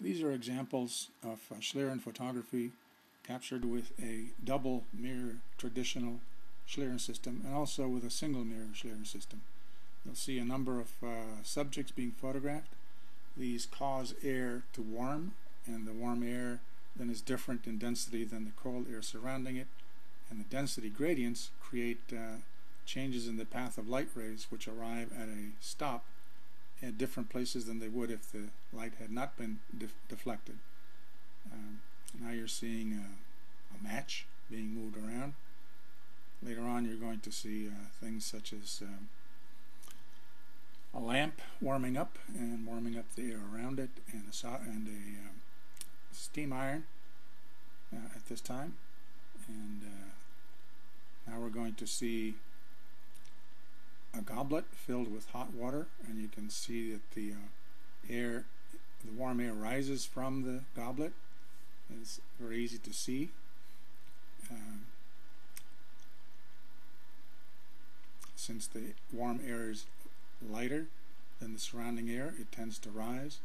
These are examples of Schlieren photography captured with a double mirror traditional Schlieren system and also with a single mirror Schlieren system. You'll see a number of subjects being photographed. These cause air to warm, and the warm air then is different in density than the cold air surrounding it, and the density gradients create changes in the path of light rays which arrive at a stop at different places than they would if the light had not been deflected. Now you're seeing a match being moved around. Later on you're going to see things such as a lamp warming up the air around it, and a steam iron at this time. And now we're going to see a goblet filled with hot water, and you can see that the warm air rises from the goblet. It's very easy to see. Since the warm air is lighter than the surrounding air, it tends to rise.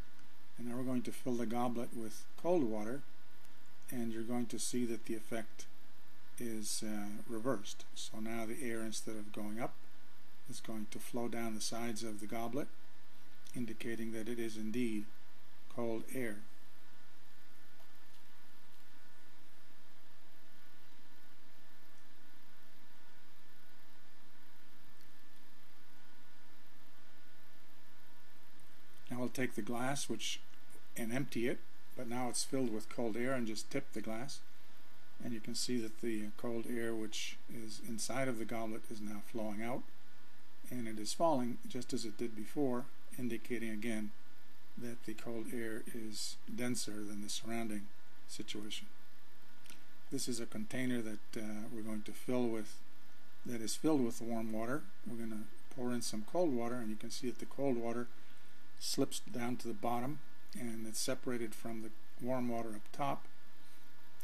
And now we're going to fill the goblet with cold water, and you're going to see that the effect is reversed. So now the air, instead of going up, is going to flow down the sides of the goblet, indicating that it is indeed cold air. Now we'll take the glass and empty it, but now it's filled with cold air, and just tip the glass, and you can see that the cold air which is inside of the goblet is now flowing out, and it is falling just as it did before, indicating again that the cold air is denser than the surrounding situation. This is a container that we're going to fill with, that is filled with warm water. We're going to pour in some cold water, and you can see that the cold water slips down to the bottom, and it's separated from the warm water up top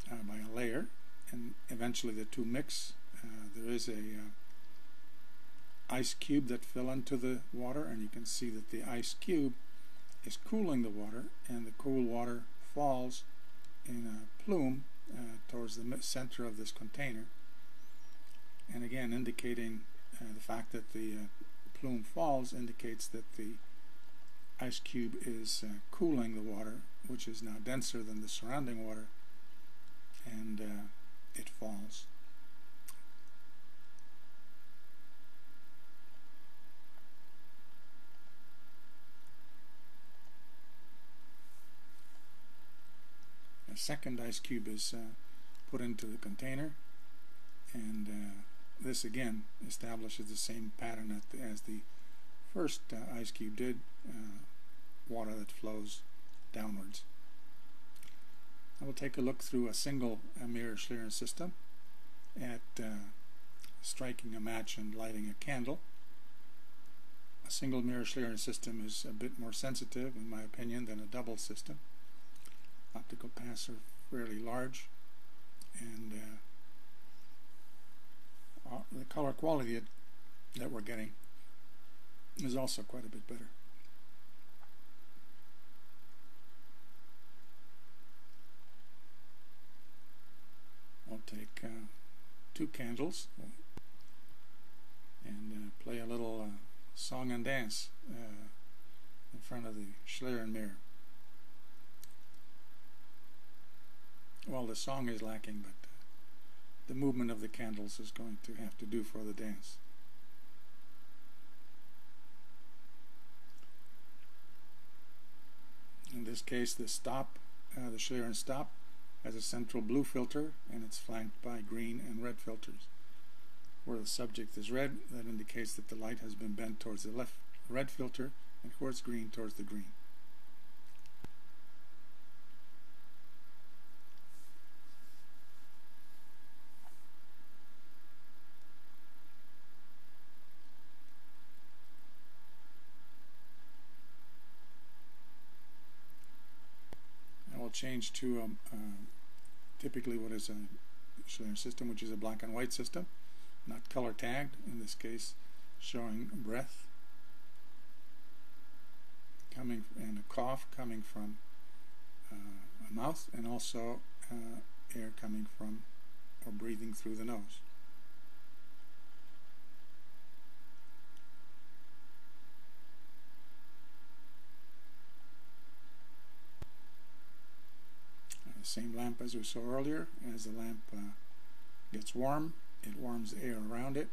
by a layer, and eventually the two mix. There is a ice cube that fell into the water, and you can see that the ice cube is cooling the water, and the cool water falls in a plume towards the center of this container, and again indicating the fact that the plume falls indicates that the ice cube is cooling the water, which is now denser than the surrounding water, and it falls. A second ice cube is put into the container, and this again establishes the same pattern as the first ice cube did, water that flows downwards. I will take a look through a single mirror Schlieren system at striking a match and lighting a candle. A single mirror Schlieren system is a bit more sensitive, in my opinion, than a double system. Optical paths are fairly large, and the color quality that we're getting is also quite a bit better. I'll take two candles and play a little song and dance in front of the Schlieren mirror. Well, the song is lacking, but the movement of the candles is going to have to do for the dance. In this case, the Schlieren stop, has a central blue filter, and it's flanked by green and red filters. Where the subject is red, that indicates that the light has been bent towards the left red filter, and where it's green, towards the green. Change to typically what is a Schlieren system, which is a black and white system, not color tagged, in this case showing breath coming and a cough coming from mouth, and also air coming from or breathing through the nose. Same lamp as we saw earlier. As the lamp gets warm, it warms the air around it,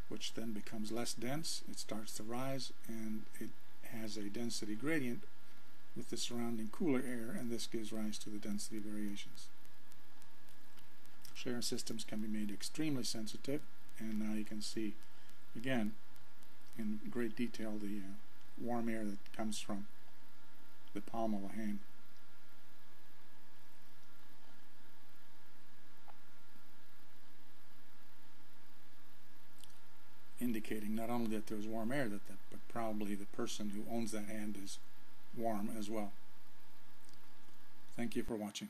which then becomes less dense. It starts to rise, and it has a density gradient with the surrounding cooler air, and this gives rise to the density variations. Schlieren systems can be made extremely sensitive, and now you can see again in great detail the warm air that comes from the palm of a hand. Indicating not only that there's warm air, but probably the person who owns that hand is warm as well. Thank you for watching.